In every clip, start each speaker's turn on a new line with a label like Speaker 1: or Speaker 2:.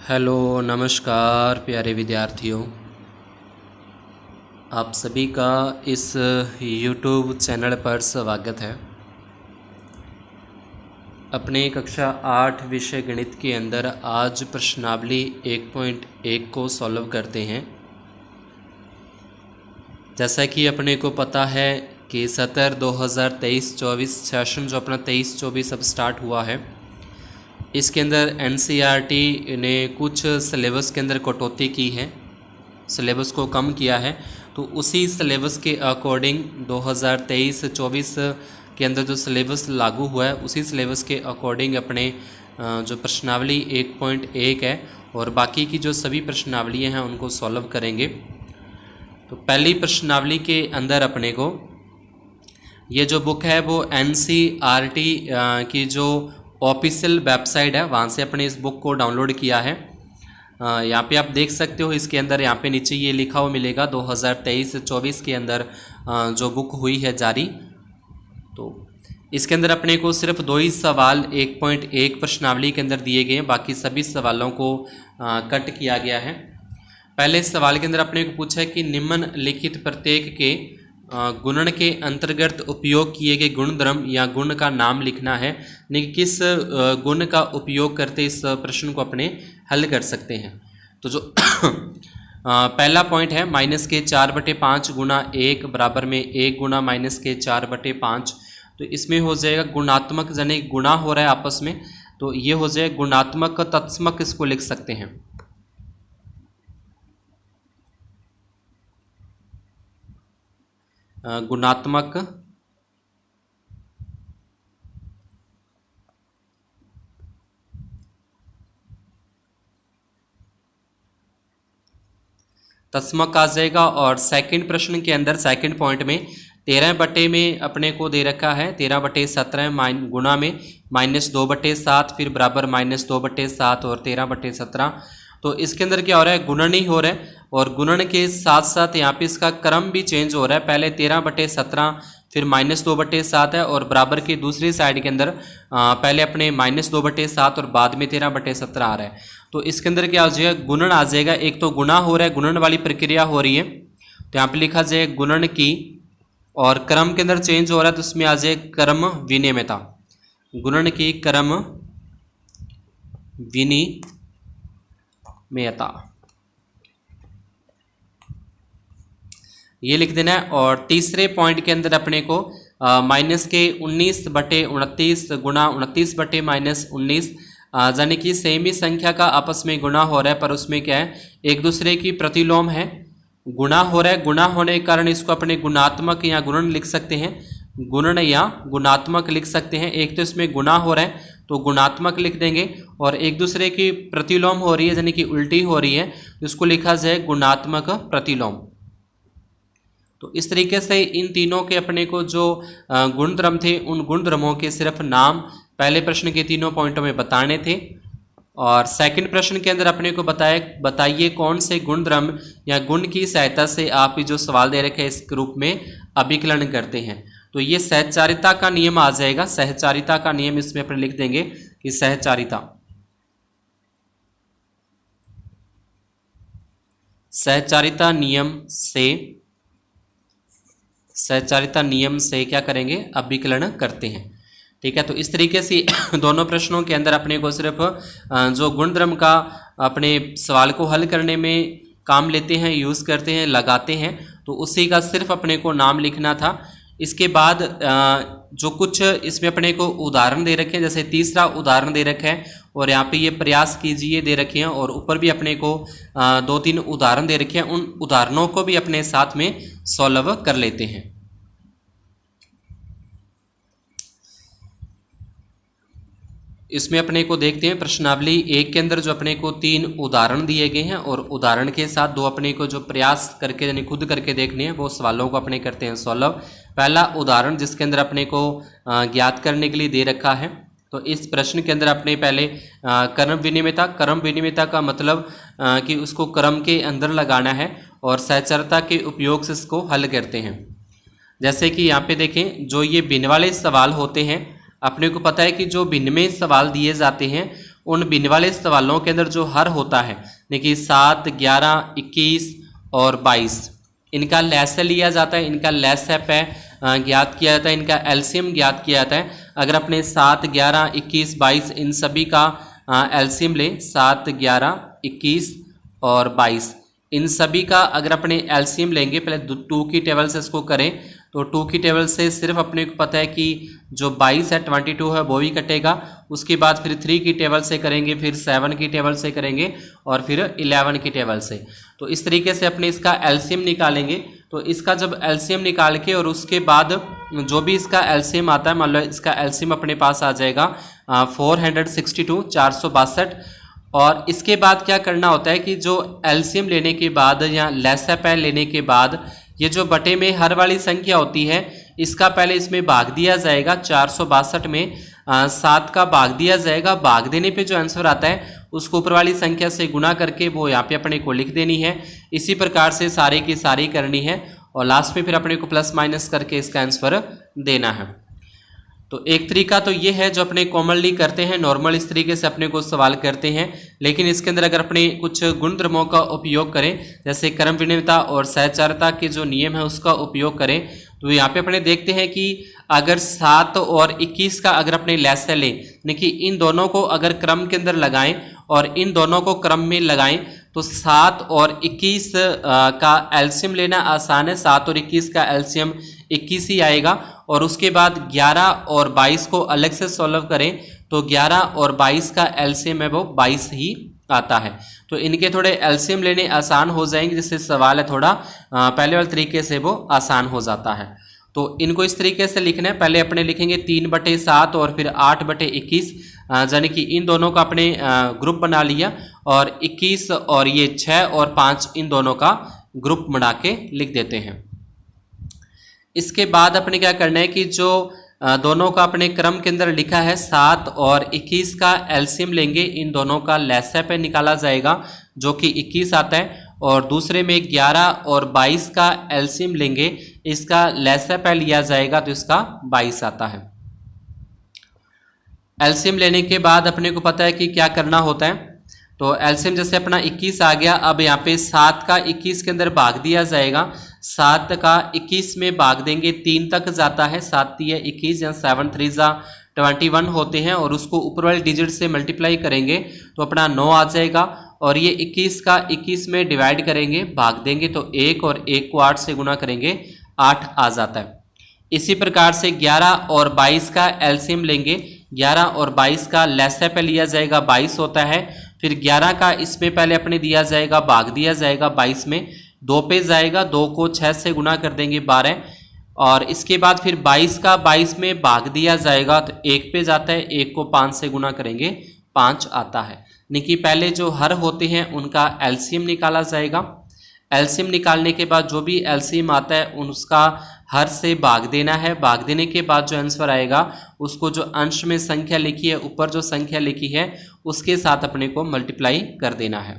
Speaker 1: Hello नमस्कार प्यारे विद्यार्थियों, आप सभी का इस YouTube चैनल पर स्वागत है। अपने कक्षा 8 विषय गणित के अंदर आज प्रश्नावली 1.1 को सॉल्व करते हैं। जैसा कि अपने को पता है कि सत्र 2023-24 सेशन जो अपना 23-24 अब स्टार्ट हुआ है, इसके अंदर NCERT ने कुछ सिलेबस के अंदर कटौती की है, सिलेबस को कम किया है। तो उसी सिलेबस के अकॉर्डिंग 2023-24 के अंदर जो सिलेबस लागू हुआ है, उसी सिलेबस के अकॉर्डिंग अपने जो प्रश्नावली 1.1 है और बाकी की जो सभी प्रश्नावलियाँ हैं उनको सॉल्व करेंगे। तो पहली प्रश्नावली के अंदर अपने को ये जो बुक है वो NCERT की जो ऑफिशियल वेबसाइट है वहाँ से अपने इस बुक को डाउनलोड किया है। यहाँ पे आप देख सकते हो, इसके अंदर यहाँ पे नीचे ये लिखा हुआ मिलेगा 2023-24 के अंदर जो बुक हुई है जारी। तो इसके अंदर अपने को सिर्फ 2 ही सवाल 1.1 प्रश्नावली के अंदर दिए गए हैं, बाकी सभी सवालों को कट किया गया है। पहले सवाल के अंदर अपने को पूछा है कि निम्नलिखित प्रत्येक के गुणन के अंतर्गत उपयोग किए गए गुणधर्म या गुण का नाम लिखना है। यानी कि किस गुण का उपयोग करते इस प्रश्न को अपने हल कर सकते हैं। तो जो पहला पॉइंट है -4/5 गुणा 1 बराबर में 1 गुणा -4/5। तो इसमें हो जाएगा गुणात्मक, यानी गुणा हो रहा है आपस में, तो ये हो जाएगा गुणात्मक तत्समक, इसको लिख सकते हैं। गुणात्मक तस्मक आ जाएगा। और सेकंड प्रश्न के अंदर सेकंड पॉइंट में 13 बटे में अपने को दे रखा है 13/17 गुणा में -2/7 फिर बराबर -2/7 और 13/17। तो इसके अंदर क्या हो रहा है, गुणन ही हो रहा है और गुणन के साथ साथ यहाँ पे इसका क्रम भी चेंज हो रहा है। पहले 13/17 फिर -2/7 है और बराबर की दूसरी साइड के अंदर पहले अपने -2/7 और बाद में 13/17 आ रहा है। तो इसके अंदर क्या हो जाएगा, गुणन आ जाएगा। एक तो गुणा हो रहा है, गुणन वाली प्रक्रिया हो रही है, तो यहाँ पे लिखा जाए गुणन की, और क्रम के अंदर चेंज हो रहा है तो उसमें आ जाए क्रम विनिमयता। गुणन की क्रम विनिमयता, ये लिख देना है। और तीसरे पॉइंट के अंदर अपने को -19/29 गुणा 29 बटे -19, यानी कि सेम ही संख्या का आपस में गुणा हो रहा है, पर उसमें क्या है, एक दूसरे की प्रतिलोम है, गुणा हो रहा है। गुणा होने के कारण इसको अपने गुणात्मक या गुणन लिख सकते हैं, गुणन या गुणात्मक लिख सकते हैं। एक तो इसमें गुणा हो रहा है तो गुणात्मक लिख देंगे, और एक दूसरे की प्रतिलोम हो रही है यानी कि उल्टी हो रही है, इसको लिखा जाए गुणात्मक प्रतिलोम। तो इस तरीके से इन तीनों के अपने को जो गुणधर्म थे, उन गुणधर्मों के सिर्फ नाम पहले प्रश्न के तीनों पॉइंटों में बताने थे। और सेकंड प्रश्न के अंदर अपने को बताइए कौन से गुणधर्म या गुण की सहायता से आप जो सवाल दे रखे हैं इस रूप में अभिकलन करते हैं। तो ये सहचारिता का नियम आ जाएगा। सहचारिता का नियम इसमें अपने लिख देंगे कि सहचारिता सहचारिता नियम से क्या करेंगे, अभिकलन करते हैं। ठीक है, तो इस तरीके से दोनों प्रश्नों के अंदर अपने को सिर्फ जो गुणधर्म का अपने सवाल को हल करने में काम लेते हैं, यूज़ करते हैं, लगाते हैं, तो उसी का सिर्फ अपने को नाम लिखना था। इसके बाद जो कुछ इसमें अपने को उदाहरण दे रखे हैं, जैसे तीसरा उदाहरण दे रखा है और यहाँ पे ये प्रयास कीजिए दे रखे हैं, और ऊपर भी अपने को 2-3 उदाहरण दे रखे हैं, उन उदाहरणों को भी अपने साथ में सॉल्व कर लेते हैं। इसमें अपने को देखते हैं प्रश्नावली 1 के अंदर जो अपने को 3 उदाहरण दिए गए हैं, और उदाहरण के साथ 2 अपने को जो प्रयास करके यानी खुद करके देखने हैं, वो सवालों को अपने करते हैं सॉल्व। पहला उदाहरण जिसके अंदर अपने को ज्ञात करने के लिए दे रखा है, तो इस प्रश्न के अंदर अपने पहले क्रम विनिमयता का मतलब कि उसको क्रम के अंदर लगाना है, और सहचरता के उपयोग से इसको हल करते हैं। जैसे कि यहाँ पे देखें, जो ये भिन्न वाले सवाल होते हैं, अपने को पता है कि जो भिन्न में सवाल दिए जाते हैं उन भिन्न वाले सवालों के अंदर जो हर होता है, देखिए 7, 11, 21 और 22, इनका लैस लिया जाता है, इनका लैसअप है ज्ञात किया जाता है, इनका एलसीएम ज्ञात किया जाता है। अगर अपने 7, 11, 21, 22 इन सभी का एलसीएम लें, 7, 11, 21 और 22 इन सभी का अगर अपने एलसीएम लेंगे, पहले 2 की टेबल से इसको करें, तो 2 की टेबल से सिर्फ अपने को पता है कि जो 22 है 22 है वो भी कटेगा, उसके बाद फिर 3 की टेबल से करेंगे, फिर 7 की टेबल से करेंगे और फिर 11 की टेबल से। तो इस तरीके से अपने इसका एलसीएम निकालेंगे। तो इसका जब एलसीएम निकाल के और उसके बाद जो भी इसका एलसीएम आता है, मान लो इसका एलसीएम अपने पास आ जाएगा 462, 462। और इसके बाद क्या करना होता है कि जो एलसीएम लेने के बाद या लैसअप लेने के बाद ये जो बटे में हर वाली संख्या होती है, इसका पहले इसमें भाग दिया जाएगा। 462 में 7 का भाग दिया जाएगा। भाग देने पे जो आंसर आता है उसको ऊपर वाली संख्या से गुना करके वो यहाँ पे अपने को लिख देनी है। इसी प्रकार से सारे की सारी करनी है और लास्ट में फिर अपने को प्लस माइनस करके इसका आंसर देना है। तो एक तरीका तो ये है जो अपने कॉमनली करते हैं, नॉर्मल इस तरीके से अपने को सवाल करते हैं। लेकिन इसके अंदर अगर अपने कुछ गुण धर्मों का उपयोग करें, जैसे कर्म विनिमयता और सहचारिता के जो नियम है उसका उपयोग करें, तो यहाँ पे अपने देखते हैं कि अगर 7 और 21 का अगर अपने लैस लें, देखिए इन दोनों को अगर क्रम के अंदर लगाएं और इन दोनों को क्रम में लगाएं तो 7 और 21 का एलसीएम लेना आसान है। 7 और 21 का एलसीएम 21 ही आएगा। और उसके बाद 11 और 22 को अलग से सॉल्व करें तो 11 और 22 का एलसीएम है वो 22 ही आता है। तो इनके थोड़े एलसीएम लेने आसान हो जाएंगे, जिससे सवाल है थोड़ा पहले वाले तरीके से वो आसान हो जाता है। तो इनको इस तरीके से लिखना है। पहले अपने लिखेंगे 3/7 और फिर 8/21, यानी कि इन दोनों का अपने ग्रुप बना लिया और 21 और ये 6 और 5 इन दोनों का ग्रुप बना के लिख देते हैं। इसके बाद अपने क्या करना है कि जो दोनों का अपने क्रम के अंदर लिखा है 7 और 21 का एलसीएम लेंगे, इन दोनों का लैसअप निकाला जाएगा जो कि 21 आता है। और दूसरे में 11 और 22 का एलसीएम लेंगे, इसका लैसअप लिया जाएगा तो इसका 22 आता है। एलसीएम लेने के बाद अपने को पता है कि क्या करना होता है। तो एलसीएम जैसे अपना 21 आ गया, अब यहाँ पे 7 का 21 के अंदर भाग दिया जाएगा। 7 का 21 में भाग देंगे, 3 तक जाता है, 7 3 21 या 7 3 21 होते हैं और उसको ऊपर वाले डिजिट से मल्टीप्लाई करेंगे तो अपना 9 आ जाएगा। और ये 21 का 21 में डिवाइड करेंगे, भाग देंगे तो 1 और 1 को 8 से गुना करेंगे, 8 आ जाता है। इसी प्रकार से 11 और 22 का एलसीएम लेंगे, 11 और 22 का लैसअप लिया जाएगा, 22 होता है। फिर 11 का इसमें पहले अपने दिया जाएगा, भाग दिया जाएगा 22 में, 2 पे जाएगा, 2 को 6 से गुना कर देंगे 12। और इसके बाद फिर 22 का 22 में भाग दिया जाएगा तो 1 पे जाता है, 1 को 5 से गुना करेंगे, 5 आता है। यानी कि पहले जो हर होते हैं उनका एलसीएम निकाला जाएगा। एलसीएम निकालने के बाद जो भी एलसीएम आता है उसका हर से भाग देना है। भाग देने के बाद जो आंसर आएगा उसको जो अंश में संख्या लिखी है, ऊपर जो संख्या लिखी है उसके साथ अपने को मल्टीप्लाई कर देना है।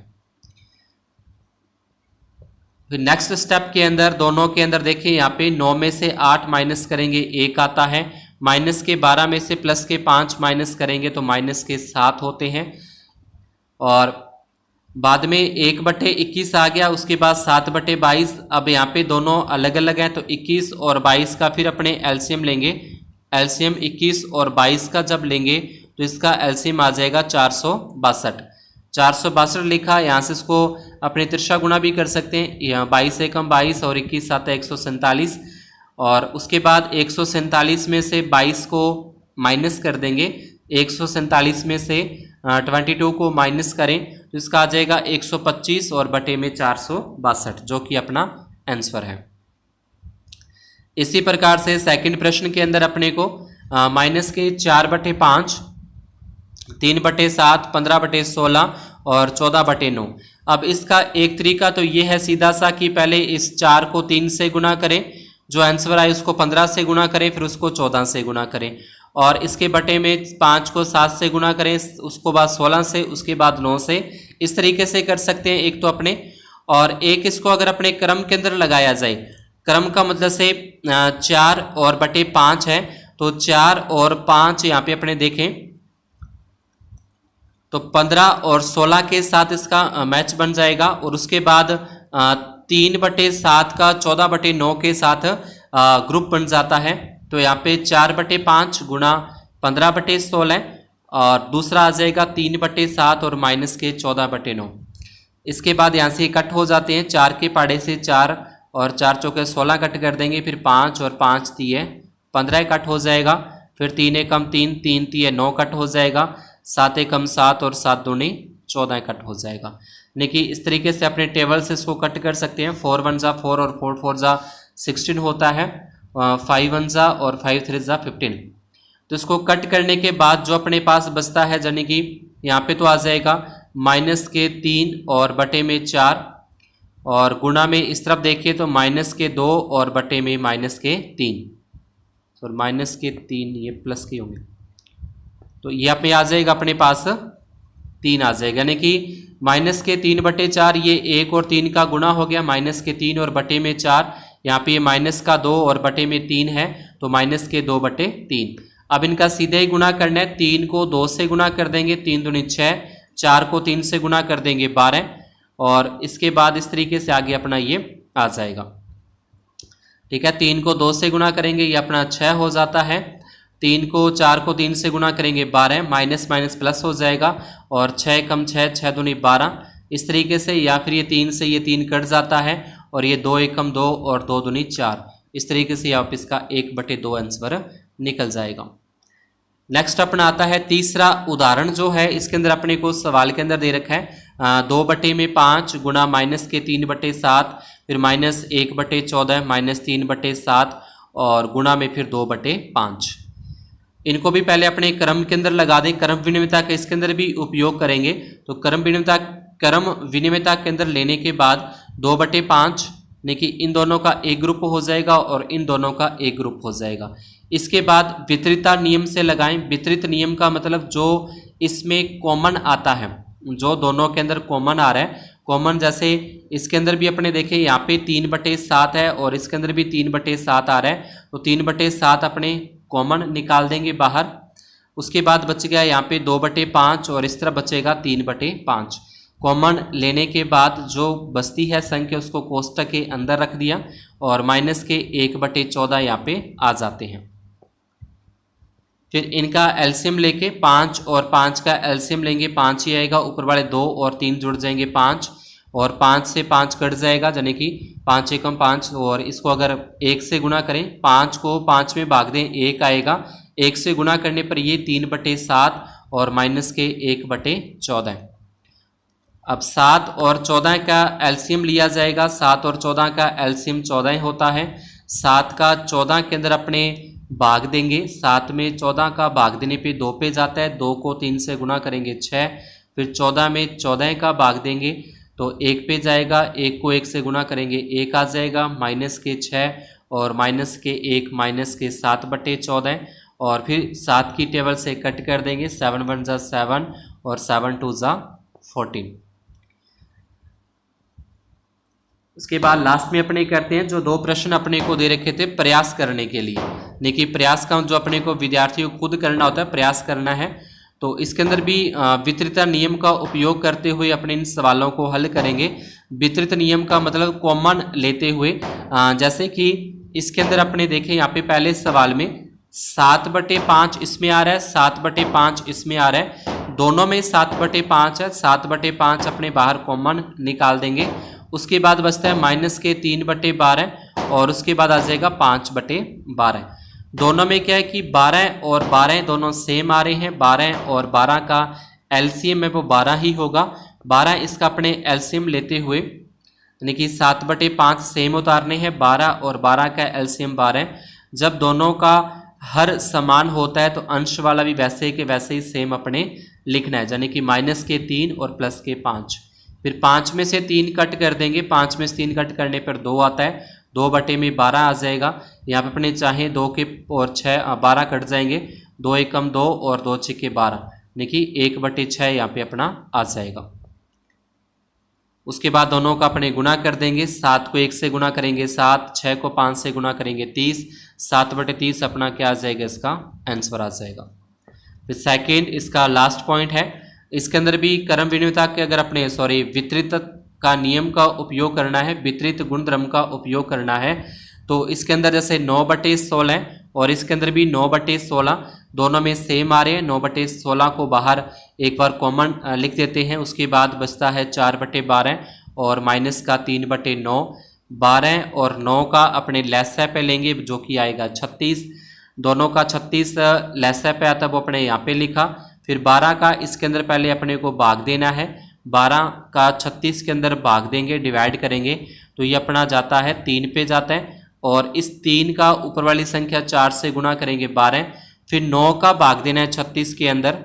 Speaker 1: फिर नेक्स्ट स्टेप के अंदर दोनों के अंदर देखिए यहाँ पे 9 में से 8 माइनस करेंगे, 1 आता है। माइनस के 12 में से प्लस के 5 माइनस करेंगे तो माइनस के 7 होते हैं। और बाद में 1/21 आ गया, उसके बाद 7/22। अब यहाँ पे दोनों अलग अलग हैं तो 21 और 22 का फिर अपने एलसीएम लेंगे। एलसीएम 21 और 22 का जब लेंगे तो इसका एलसीएम आ जाएगा 462। 462 लिखा, यहाँ से इसको अपने तिरछा गुना भी कर सकते हैं। यहाँ 22 से कम 22 और 21 आता है 147। और उसके बाद 147 में से 22 को माइनस कर देंगे, 147 में से 22 को माइनस करें तो इसका आ जाएगा 125 और बटे में 462, जो कि अपना आंसर है। इसी प्रकार से सेकंड प्रश्न के अंदर अपने को माइनस के 4/5, 3/7, 15/16 और 14/9। अब इसका एक तरीका तो ये है सीधा सा कि पहले इस 4 को 3 से गुना करें, जो आंसर आए उसको 15 से गुना करें, फिर उसको 14 से गुना करें। और इसके बटे में 5 को 7 से गुना करें, उसको बाद 16 से, उसके बाद 9 से। इस तरीके से कर सकते हैं एक तो अपने। और एक इसको अगर अपने क्रम के अंदर लगाया जाए, क्रम का मतलब से 4 और बटे 5 है तो 4 और 5 यहाँ पे अपने देखें तो 15 और 16 के साथ इसका मैच बन जाएगा। और उसके बाद 3/7 का 14/9 के साथ ग्रुप बन जाता है। तो यहाँ पे 4/5 गुणा 15/16 और दूसरा आ जाएगा 3/7 और माइनस के 14/9। इसके बाद यहाँ से कट हो जाते हैं, 4 के पाड़े से 4 और 4 चौके 16 कट कर देंगे, फिर 5 और 5 3 15 कट हो जाएगा, फिर 3 एकम 3 3 3 9 कट हो जाएगा, 7 एकम 7 और 7 दूनी 14 कट हो जाएगा। यानी इस तरीके से अपने टेबल से इसको कट कर सकते हैं। 4 1 जा 4 और 4 4 जा 16 होता है, 5 1 जा और 5 3 जा 15। तो इसको कट करने के बाद जो अपने पास बचता है, यानी कि यहाँ पे तो आ जाएगा माइनस के 3 और बटे में 4 और गुणा में इस तरफ देखिए तो माइनस के 2 और बटे में माइनस के 3, और माइनस के 3 ये प्लस के होंगे, तो ये पे आ जाएगा अपने पास 3 आ जाएगा। यानी कि माइनस के 3/4 ये 1 और 3 का गुणा हो गया, माइनस के 3 और बटे में 4, यहाँ पे ये माइनस का 2 और बटे में 3 है, तो माइनस के 2/3। अब इनका सीधे ही गुणा करना है, 3 को 2 से गुणा कर देंगे 3 दूनी 6, 4 को 3 से गुणा कर देंगे 12 और इसके बाद इस तरीके से आगे अपना ये आ जाएगा। ठीक है, 3 को 2 से गुणा करेंगे ये अपना 6 हो जाता है, 3 को 4 को 3 से गुणा करेंगे 12, माइनस माइनस प्लस हो जाएगा और 6 कम 6 6 दूनी 12 इस तरीके से, या फिर ये 3 से ये 3 कट जाता है और ये 2 एकम 2 और 2 दूनी 4 इस तरीके से आप इसका 1/2 आंसर निकल जाएगा। नेक्स्ट अपना आता है तीसरा उदाहरण जो है, इसके अंदर अपने को सवाल के अंदर दे रखा है 2/5 गुणा माइनस के 3/7 फिर माइनस 1/14 माइनस 3/7 और गुणा में फिर 2/5। इनको भी पहले अपने क्रम के अंदर लगा दें, क्रम विनिमयता का इसके अंदर भी उपयोग करेंगे। तो क्रम विनिमयता के अंदर लेने के बाद 2/5 यानी कि इन दोनों का एक ग्रुप हो जाएगा और इन दोनों का एक ग्रुप हो जाएगा। इसके बाद वितरिता नियम से लगाएं। वितरित नियम का मतलब जो इसमें कॉमन आता है, जो दोनों के अंदर कॉमन आ रहा है, कॉमन जैसे इसके अंदर भी अपने देखें यहाँ पे 3/7 है और इसके अंदर भी 3/7 आ रहा है, तो 3/7 अपने कॉमन निकाल देंगे बाहर। उसके बाद बच गया यहाँ पे 2/5 और इस तरह बचेगा 3/5। कॉमन लेने के बाद जो बचती है संख्या उसको कोष्टक के अंदर रख दिया और माइनस के 1/14 यहाँ पे आ जाते हैं। फिर इनका एलसीएम लेके 5 और 5 का एलसीएम लेंगे, 5 ही आएगा, ऊपर वाले 2 और 3 जुड़ जाएंगे 5 और 5 से 5 कट जाएगा, यानी कि 5 एकम 5 और इसको अगर 1 से गुणा करें, 5 को 5 में भाग दें 1 आएगा, 1 से गुणा करने पर ये 3/7 और माइनस के 1/14। अब 7 और 14 का एलसीएम लिया जाएगा, 7 और 14 का एलसीएम 14 होता है। 7 का 14 के अंदर अपने भाग देंगे, 7 में 14 का भाग देने पे 2 पे जाता है, 2 को 3 से गुणा करेंगे 6, फिर 14 में 14 का भाग देंगे तो 1 पे जाएगा, 1 को 1 से गुणा करेंगे 1 आ जाएगा, माइनस के 6 और माइनस के 1 माइनस के 7/14 और फिर 7 की टेबल से कट कर देंगे, 7 1 जा 7 और 7 2 जा 14। उसके बाद लास्ट में अपने करते हैं जो 2 प्रश्न अपने को दे रखे थे प्रयास करने के लिए, देखिए प्रयास का जो अपने को विद्यार्थियों को खुद करना होता है, प्रयास करना है। तो इसके अंदर भी वितरित नियम का उपयोग करते हुए अपने इन सवालों को हल करेंगे। वितरित नियम का मतलब कॉमन लेते हुए, जैसे कि इसके अंदर अपने देखें यहाँ पे पहले सवाल में 7/5 इसमें आ रहा है, 7/5 इसमें आ रहा है, दोनों में 7/5 है, 7/5 अपने बाहर कॉमन निकाल देंगे। उसके बाद बचता है माइनस के 3/12 और उसके बाद आ जाएगा 5/12। दोनों में क्या है कि 12 और 12 दोनों सेम आ रहे हैं, 12 और 12 का एलसीएम है वो 12 ही होगा। 12 इसका अपने एलसीएम लेते हुए यानी कि 7/5 सेम उतारने हैं, 12 और 12 का एलसीएम 12। जब दोनों का हर समान होता है तो अंश वाला भी वैसे के वैसे ही सेम अपने लिखना है, यानी कि माइनस के 3 और प्लस के 5। फिर 5 में से 3 कट कर देंगे, 5 में से 3 कट करने पर 2 आता है, 2/12 आ जाएगा। यहाँ पे अपने चाहे 2 के और 12 कट जाएंगे, 2 एकम 2 और 2 6 12 यानी कि 1/6 यहाँ पे अपना आ जाएगा। उसके बाद दोनों का अपने गुणा कर देंगे, 7 को 1 से गुणा करेंगे 7, 6 को 5 से गुणा करेंगे 30, 7/30 अपना क्या आ जाएगा, इसका आंसर आ जाएगा। फिर सेकेंड इसका लास्ट पॉइंट है, इसके अंदर भी क्रम विनिमयता के अगर अपने वितरित का नियम का उपयोग करना है, वितरित गुणधर्म का उपयोग करना है, तो इसके अंदर जैसे 9/16 है और इसके अंदर भी 9/16 दोनों में सेम आ रहे हैं। 9/16 को बाहर एक बार कॉमन लिख देते हैं, उसके बाद बचता है 4/12 और माइनस का 3/9। 12 और 9 का अपने लहसा पे लेंगे जो कि आएगा 36। दोनों का 36 लहसा पे आता वो अपने यहाँ पे लिखा। फिर 12 का इसके अंदर पहले अपने को भाग देना है, 12 का 36 के अंदर भाग देंगे, डिवाइड करेंगे तो ये अपना जाता है 3 पे जाता है। और इस 3 का ऊपर वाली संख्या 4 से गुणा करेंगे 12। फिर 9 का भाग देना है 36 के अंदर,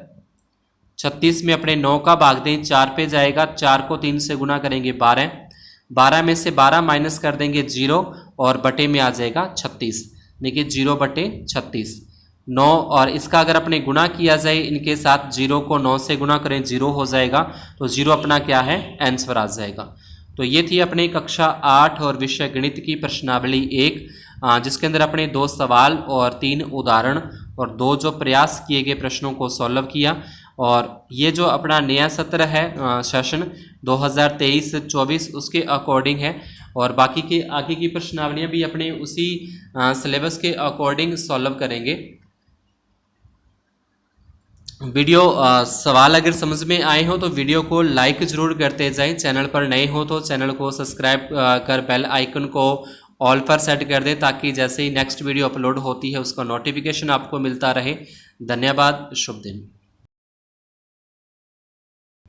Speaker 1: 36 में अपने 9 का भाग दें 4 पे जाएगा, 4 को 3 से गुणा करेंगे 12। 12 में से 12 माइनस कर देंगे 0 और बटे में आ जाएगा 36। देखिए 0/36। 9 और इसका अगर अपने गुणा किया जाए इनके साथ, 0 को 9 से गुणा करें 0 हो जाएगा, तो 0 अपना क्या है आंसर आ जाएगा। तो ये थी अपनी कक्षा 8 और विषय गणित की प्रश्नावली 1, जिसके अंदर अपने 2 सवाल और 3 उदाहरण और 2 जो प्रयास किए गए प्रश्नों को सॉल्व किया। और ये जो अपना नया सत्र है सेशन 2023-24 उसके अकॉर्डिंग है, और बाकी के आगे की प्रश्नावलियाँ भी अपने उसी सिलेबस के अकॉर्डिंग सॉल्व करेंगे। वीडियो सवाल अगर समझ में आए हो तो वीडियो को लाइक ज़रूर करते जाएं। चैनल पर नए हो तो चैनल को सब्सक्राइब कर बेल आइकन को ऑल पर सेट कर दें, ताकि जैसे ही नेक्स्ट वीडियो अपलोड होती है उसका नोटिफिकेशन आपको मिलता रहे। धन्यवाद, शुभ दिन।